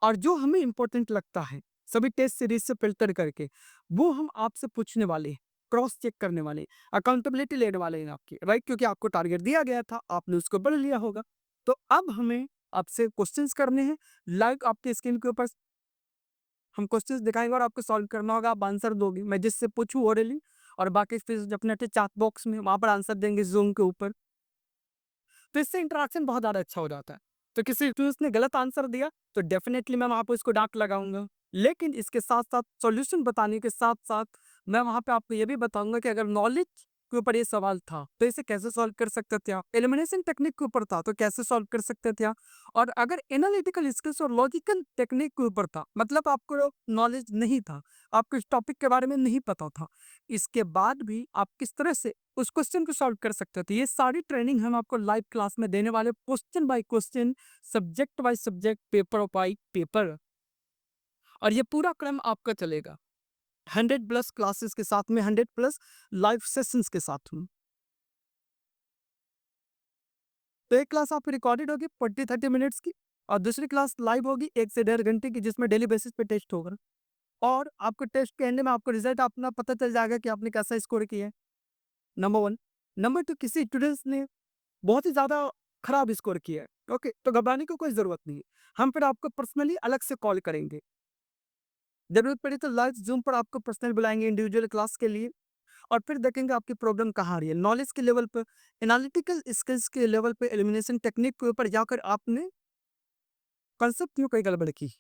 और जो हमें इम्पोर्टेंट लगता है, सभी टेस्ट सीरीज से फ़िल्टर करके, वो हम आपसे पूछने वाले हैं। क्रॉस चेक करने वाले, अकाउंटेबिलिटी लेने वाले हैं आपकी, राइट? क्योंकि आपको टारगेट दिया गया था, आपने उसको बढ़ लिया होगा। तो अब हमें आपसे क्वेश्चंस करने हैं, लाइक आपके स्क्रीन के ऊपर हम क्वेश्चंस दिखाएंगे और आपको सॉल्व करना होगा, आप आंसर दोगे, मैं जिससे पूछूं ओरली, और बाकी फिर अपने चैट बॉक्स में वहां पर आंसर देंगे जूम के ऊपर। तो इससे इंटरेक्शन बहुत ज़्यादा अच्छा हो जाता है। तो किसी स्टूडेंट ने गलत आंसर दिया तो डेफिनेटली मैं वहाँ पे उसको डाँट लगाऊँगा। लेकिन इसके साथ-साथ सॉल्यूशन बताने के साथ-साथ मैं वहाँ पे आपको ये भी बताऊँगा कि अगर नॉलेज के ऊपर ये सवाल था, तो इसे कैसे सॉल्व कर सकते थे आप? एलिमिनेशन टेक्निक के ऊपर था, तो कैसे सॉल्व कर सकते थे आप? और अगर एनालिटिकल स्किल्स और लॉजिकल टेक्निक के ऊपर था, मतलब आपको नॉलेज नहीं था, आपको इस टॉपिक के बारे में नहीं पता था, इसके बाद भी आप किस तरह से उस क्वेश्चन को सॉल्व कर सकते थे। ये सारी ट्रेनिंग हम आपको लाइव क्लास में देने वाले, question by question, subject by subject, paper by paper, और ये पूरा क्रम आपका चलेगा 100 प्लस क्लासेस के साथ में, 100 प्लस लाइव सेशंस के साथ में। तो एक क्लास आपकी रिकॉर्डेड होगी 40-30 मिनट्स की, और दूसरी क्लास लाइव होगी 1 से 1.5 घंटे की, जिसमें डेली बेसिस पे टेस्ट होगा, और आपको टेस्ट के एंड में आपको रिजल्ट अपना पता चल जाएगा कि आपने कैसा स्कोर किया है। नंबर 1। नंबर 2, किसी स्टूडेंट्स ने बहुत ही ज़्यादा खराब स्कोर किया है, ओके, तो घबराने की कोई ज़रूरत नहीं है। हम फिर आपको पर्सनली अलग से कॉल करेंगे। ज़रूरत पड़ी तो लाइव ज़ूम पर आपको पर्सनल बुलाएँगे इंडिविजुअल क्लास के लिए, और फिर देखेंगे आपकी प्रॉब्लम कहाँ आ रही है। नॉलेज के लेवल पे, एनालिटिकल स्किल्स के लेवल पे, एलिमिनेशन टेक्निक के ऊपर जाकर आपने कॉन्सेप्ट में कोई गड़बड़ की,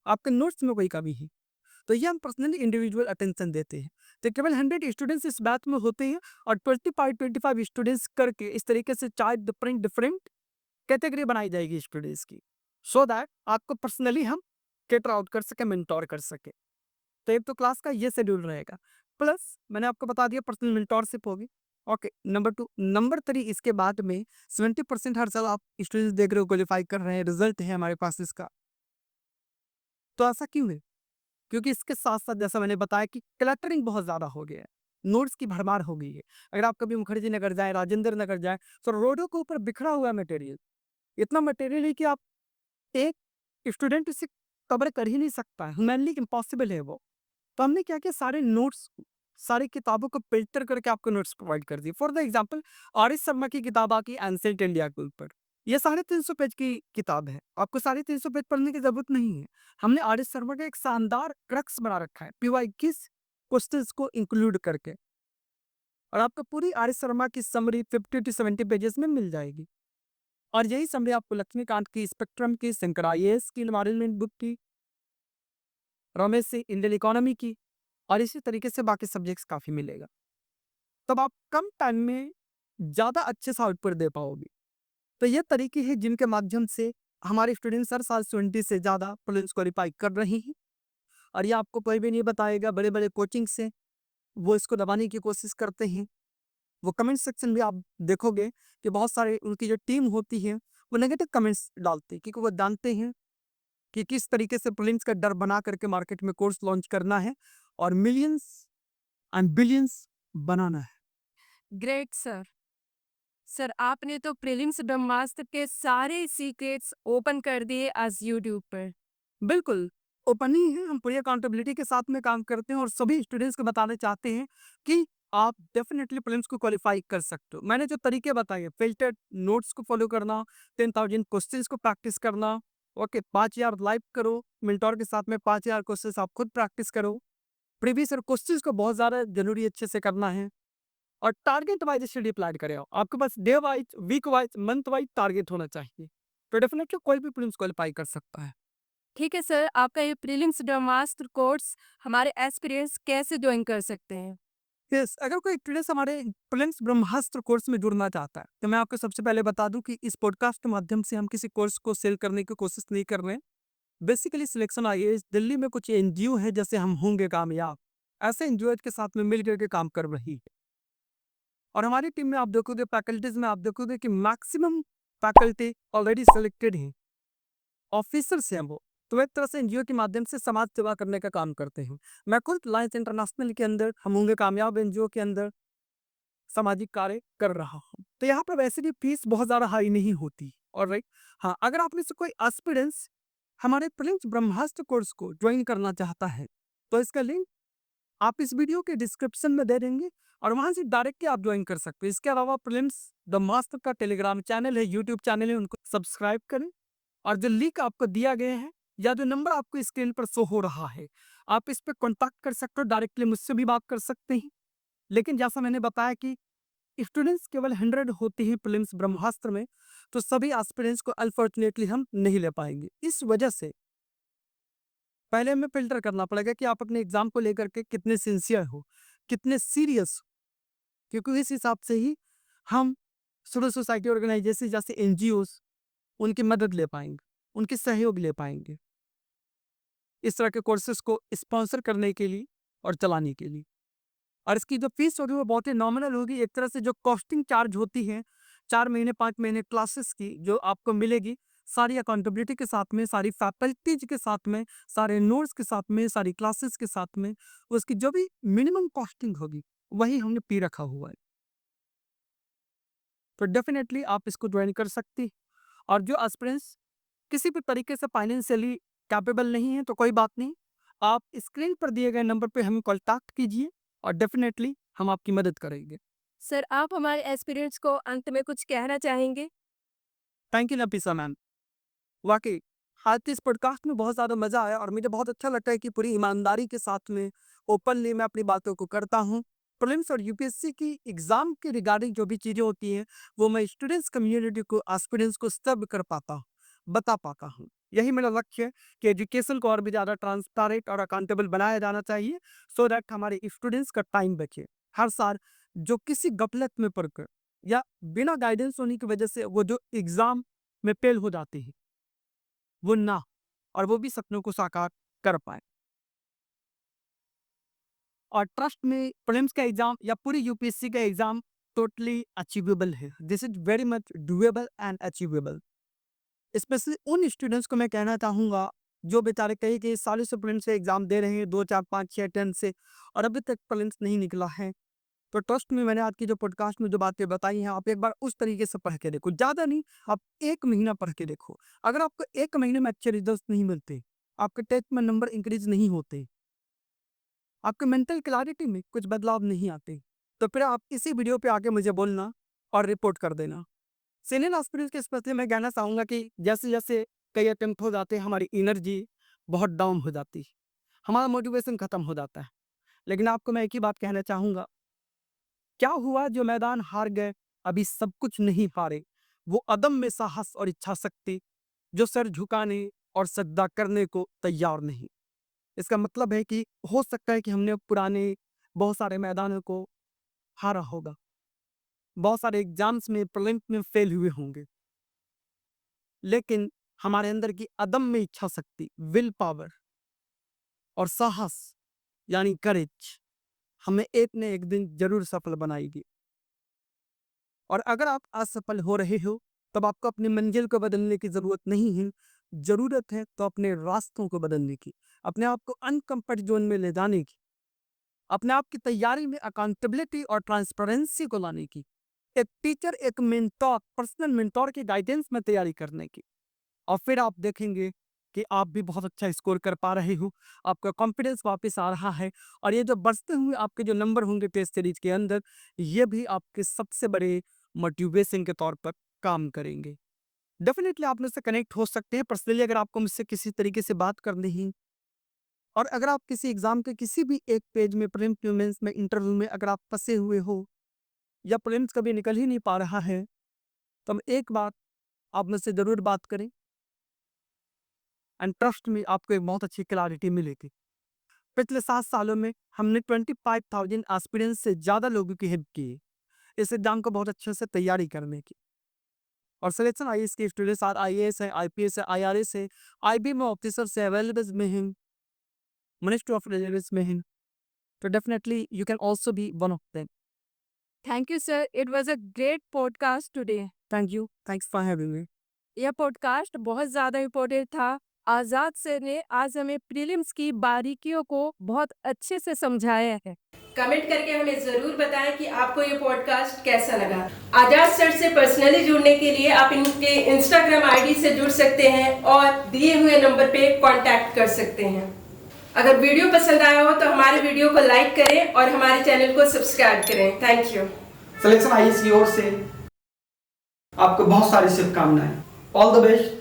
आपके नोट्स में कोई कमी है, तो ये हम पर्सनली इंडिविजुअल अटेंशन देते हैं। तो केवल 100 स्टूडेंट्स इस बैच में होते हैं, और 25-25 स्टूडेंट्स करके इस तरीके से 4 डिफरेंट डिफरेंट कैटेगरी बनाई जाएगी स्टूडेंट्स की, सो दैट आपको पर्सनली हम कैटर आउट कर सके, मेंटोर कर सके। तो एक तो क्लास का ये शेड्यूल रहेगा, प्लस मैंने आपको बता दिया पर्सनल मेंटोरशिप होगी, ओके। नंबर 2, नंबर 3, इसके बाद में 70% हर साल आप स्टूडेंट्स देख रहे हो क्वालिफाई कर रहे हैं, रिजल्ट है हमारे पास इसका। तो ऐसा क्यों है? क्योंकि इसके साथ-साथ जैसा मैंने बताया कि क्लटरिंग बहुत ज़्यादा हो गया है, नोट्स की भरमार हो गई है। अगर आप कभी मुखर्जी नगर जाएँ, राजेंद्र नगर जाएँ, तो रोडों के ऊपर बिखरा हुआ है मटेरियल। इतना मटेरियल है कि आप एक स्टूडेंट इसे कवर कर ही नहीं सकता है, ह्यूमैनली इम्पॉसिबल है वो। तो हमने क्या किया, सारे नोट्स, सारी किताबों को फ़िल्टर करके आपको नोट्स प्रोवाइड कर दिए। For the example, RS. Sharma की किताब आती है एंशिएंट इंडिया के ऊपर। ये 350 पेज की किताब है। आपको 350 पेज पढ़ने की ज़रूरत नहीं है। हमने आर.एस. शर्मा का एक शानदार क्रक्स बना रखा है, पीवाईक्यूज़ क्वेश्चंस को इंक्लूड करके, और आपको पूरी आर.एस. शर्मा की समरी 50 टू 70 पेजेज़ में मिल जाएगी। और यही समरी आपको लक्ष्मीकांत की, स्पेक्ट्रम की, शंकर आईएएस की एनवायरनमेंट बुक की, रमेश से इंडियन इकोनॉमी की, और इसी तरीके से बाकी सब्जेक्ट्स काफ़ी मिलेगा। तब आप कम टाइम में ज़्यादा अच्छे से आउटपुट दे पाओगे। तो ये तरीके हैं जिनके माध्यम से हमारे स्टूडेंट्स हर साल 20 से ज़्यादा प्रीलिम्स क्वालीफाई कर रहे हैं, और ये आपको कोई भी नहीं बताएगा। बड़े-बड़े कोचिंग से वो इसको दबाने की कोशिश करते हैं। वो कमेंट सेक्शन में आप देखोगे कि बहुत सारे उनकी जो टीम होती है, वो नेगेटिव कमेंट्स डालते हैं, क्योंकि वो जानते हैं कि किस तरीके से प्रीलिम्स का डर बना करके मार्केट में कोर्स लॉन्च करना है, और मिलियंस एंड बिलियंस बनाना है। Great sir. सर, आपने तो प्रीलिम्स ब्रह्मास्त्र के सारे सीक्रेट्स ओपन कर दिए आज यूट्यूब पर। बिल्कुल, ओपन ही है, हम पूरी अकाउंटेबिलिटी के साथ में काम करते हैं, और सभी स्टूडेंट्स को बताना चाहते हैं कि आप डेफिनिटली प्रीलिम्स को क्वालीफाई कर सकते हो। मैंने जो तरीके बताए, फ़िल्टर्ड नोट्स को फ़ॉलो करना, 10,000 क्वेश्चंस को प्रैक्टिस करना, ओके, 5,000 लाइव करो, मेंटर के साथ में 5,000 क्वेश्चंस आप खुद प्रैक्टिस करो। प्रीवियस ईयर क्वेश्चंस को बहुत ज़्यादा ज़रूरी अच्छे से करना है, और टारगेट वाइज़ स्टडी प्लान करें आप। आपके पास day wise, week wise, month wise target होना चाहिए। तो डेफिनिटली कोई भी प्रीलिम्स क्वालीफाई कर सकता है। ठीक है सर, आपका ये प्रीलिम्स ब्रह्मास्त्र कोर्स हमारे एस्पिरेंट्स कैसे जॉइन कर सकते हैं? यस, अगर कोई स्टूडेंट्स हमारे प्रिलिम्स ब्रह्मास्त्र कोर्स में जुड़ना चाहता है, तो मैं आपको सबसे पहले बता दूं कि इस पॉडकास्ट के माध्यम से हम किसी कोर्स को सेल करने की कोशिश नहीं कर रहे हैं। बेसिकली सिलेक्शन आईएएस दिल्ली में कुछ एनजीओ है, जैसे हम होंगे कामयाब, ऐसे एनजीओ के साथ में मिल करके काम कर रही है। और हमारी टीम में आप देखोगे, फैकल्टीज में आप देखोगे कि मैक्सिमम फैकल्टी ऑलरेडी सेलेक्टेड हैं, ऑफिसर्स हैं वो। तो एक तरह से एनजीओ के माध्यम से समाज सेवा करने का काम करते हैं। मैं खुद लायंस इंटरनेशनल के अंदर, हम होंगे कामयाब एनजीओ के अंदर सामाजिक कार्य कर रहा हूँ। तो यहाँ पर वैसे भी फीस बहुत ज़्यादा हाई नहीं होती, ऑलराइट। हाँ, अगर आप में से कोई एस्पिरेंट्स हमारे प्रिलिम्स ब्रह्मास्त्र कोर्स को ज्वाइन करना चाहता है, तो इसका लिंक आप इस वीडियो के डिस्क्रिप्शन में दे देंगे और वहाँ से डायरेक्टली आप ज्वाइन कर सकते हैं। इसके अलावा प्रीलिम्स द मास्टर का टेलीग्राम चैनल है, यूट्यूब चैनल है, उनको सब्सक्राइब करें और जो लिंक आपको दिया गया है या जो नंबर आपको स्क्रीन पर शो हो रहा है, आप इस पे कॉन्टैक्ट कर सकते हो, डायरेक्टली मुझसे भी बात कर सकते हैं। लेकिन जैसा मैंने बताया कि स्टूडेंट्स केवल 100 होते हैं प्रीलिम्स ब्रह्मास्त्र में, तो सभी एस्पिरेंट्स को अनफॉर्चुनेटली हम नहीं ले पाएंगे। इस वजह से पहले हमें फ़िल्टर करना पड़ेगा कि आप अपने एग्ज़ाम को लेकर के कितने सिंसियर हो, कितने सीरियस हो, क्योंकि इस हिसाब से ही हम सिविल सोसाइटी ऑर्गेनाइजेशन जैसे एनजीओज़ उनकी मदद ले पाएँगे, उनके सहयोग ले पाएँगे, इस तरह के कोर्सेज़ को स्पॉन्सर करने के लिए और चलाने के लिए। और इसकी जो फीस होगी वो बहुत ही नॉमिनल होगी। एक तरह से जो कॉस्टिंग चार्ज होती है 4 महीने 5 महीने क्लासेस की जो आपको मिलेगी, सारी अकाउंटेबिलिटी के साथ में, सारी फैकल्टीज के साथ में, सारे नोट्स के साथ में, सारी क्लासेस के साथ में, उसकी जो भी मिनिमम कॉस्टिंग होगी वही हमने पी रखा हुआ है। तो डेफिनेटली आप इसको ज्वाइन कर सकती हैं। और जो एस्पिरेंट्स किसी भी तरीके से फाइनेंशियली कैपेबल नहीं है तो कोई बात नहीं, आप स्क्रीन पर दिए गए नंबर पे हमें कॉन्टैक्ट कीजिए और डेफिनेटली हम आपकी मदद करेंगे। सर, आप हमारे एस्पिरेंट्स को अंत में कुछ कहना चाहेंगे? Thank you Nafisa ma'am. वाकई आज के इस पॉडकास्ट में बहुत ज़्यादा मज़ा आया और मुझे बहुत अच्छा लगता है कि पूरी ईमानदारी के साथ में ओपनली मैं अपनी बातों को करता हूँ। प्रीलिम्स और यूपीएससी की एग्ज़ाम के रिगार्डिंग जो भी चीज़ें होती हैं वो मैं स्टूडेंट्स कम्युनिटी को, एस्पिरेंट्स को सर्व कर पाता हूँ, बता पाता हूँ। यही मेरा लक्ष्य है कि एजुकेशन को और भी ज़्यादा ट्रांसपेरेंट और अकाउंटेबल बनाया जाना चाहिए, सो दैट हमारे स्टूडेंट्स का टाइम बचे। हर साल जो किसी गफलत में पढ़कर या बिना गाइडेंस होने की वजह से वो जो एग्ज़ाम में फेल हो जाते हैं वो ना, और वो भी सपनों को साकार कर पाए। और ट्रस्ट में प्रीलिम्स का एग्जाम या पूरी यूपीएससी का एग्जाम टोटली अचीवेबल है। This is very much doable and achievable. Specially उन स्टूडेंट्स को मैं कहना चाहूँगा जो बेचारे कई सालों से प्रीलिम्स से एग्जाम दे रहे हैं, 2 4 5 6 10 से, और अभी तक प्रीलिम्स नहीं निकला है। तो ट्रस्ट में मैंने आज की जो पॉडकास्ट में जो बातें बताई हैं आप एक बार उस तरीके से पढ़ के देखो, ज़्यादा नहीं, आप 1 महीना पढ़ के देखो। अगर आपको 1 महीने में अच्छे रिजल्ट नहीं मिलते, आपके टेस्ट में नंबर इंक्रीज नहीं होते, आपके मेंटल क्लैरिटी में कुछ बदलाव नहीं आते, तो फिर आप इसी वीडियो पे आके मुझे बोलना और रिपोर्ट कर देना। सीनियर एस्पिरेंट्स के स्पेशली मैं कहना चाहूँगा कि जैसे-जैसे कई अटेम्प्ट हो जाते हैं, हमारी एनर्जी बहुत डाउन हो जाती है, हमारा मोटिवेशन खत्म हो जाता है। लेकिन आपको मैं एक ही बात कहना चाहूँगा, क्या हुआ जो मैदान हार गए, अभी सब कुछ नहीं हारे। वो अदम्य साहस और इच्छा शक्ति जो सर झुकाने और सजदा करने को तैयार नहीं। इसका मतलब है कि हो सकता है कि हमने पुराने बहुत सारे मैदानों को हारा होगा, बहुत सारे एग्जाम्स में, प्रीलिम्स में फेल हुए होंगे, लेकिन हमारे अंदर की अदम्य इच्छा शक्ति, विल पावर और साहस यानी करेज हमें एक न एक दिन जरूर सफल बनाएगी। और अगर आप असफल हो रहे हो तब आपको अपनी मंजिल को बदलने की ज़रूरत नहीं है, ज़रूरत है तो अपने रास्तों को बदलने की, अपने आप को अनकम्फर्ट जोन में ले जाने की, अपने आप की तैयारी में अकाउंटेबिलिटी और ट्रांसपेरेंसी को लाने की, एक टीचर, एक मेंटोर, पर्सनल मेंटोर की गाइडेंस में तैयारी करने की। और फिर आप देखेंगे कि आप भी बहुत अच्छा स्कोर कर पा रहे हो, आपका कॉन्फिडेंस वापस आ रहा है, और ये जो बढ़ते हुए आपके जो नंबर होंगे टेस्ट सीरीज के अंदर, ये भी आपके सबसे बड़े मोटिवेशन के तौर पर काम करेंगे। डेफिनेटली आप मुझसे कनेक्ट हो सकते हैं पर्सनली अगर आपको मुझसे किसी तरीके से बात करनी है। और अगर आप किसी एग्जाम के किसी भी एक पेज में, प्रीलिम्स, मेंस में, इंटरव्यू में अगर आप फंसे हुए हो या प्रीलिम्स कभी निकल ही नहीं पा रहा है, तो हम एक बार आप मुझसे ज़रूर बात करें एंड ट्रस्ट में आपको एक बहुत अच्छी क्लैरिटी मिलेगी। पिछले 7 सालों में हमने 25,000 एस्पिरेंट्स से ज़्यादा लोगों की हेल्प की है इस एग्जाम को बहुत अच्छे से तैयारी करने की। और सिलेक्शन आईएएस के स्टूडेंट्स आज आईएएस है, आईपीएस है, आईआरएस है, आईबी में ऑफिसर्स है, अवेलेबल में हैं, मिनिस्ट्री ऑफ रेजिडेंस में हैं। तो definitely you can also be one of them. Thank you sir, it was a great podcast today. Thank you, thanks for having me. यह पॉडकास्ट बहुत ज़्यादा इम्पोर्टेंट था। आज़ाद सर ने आज हमें प्रीलिम्स की बारीकियों को बहुत अच्छे से समझाया है। कमेंट करके हमें ज़रूर बताएं कि आपको ये पॉडकास्ट कैसा लगा। आज़ाद सर से पर्सनली जुड़ने के लिए आप इनके इंस्टाग्राम आईडी से जुड़ सकते हैं और दिए हुए नंबर पे कांटेक्ट कर सकते हैं। अगर वीडियो पसंद आया हो तो हमारे वीडियो को लाइक करें और हमारे चैनल को सब्सक्राइब करें। Thank you. सिलेक्शन आईएएस की ओर से आपको बहुत सारी शुभकामनाएं। All the best.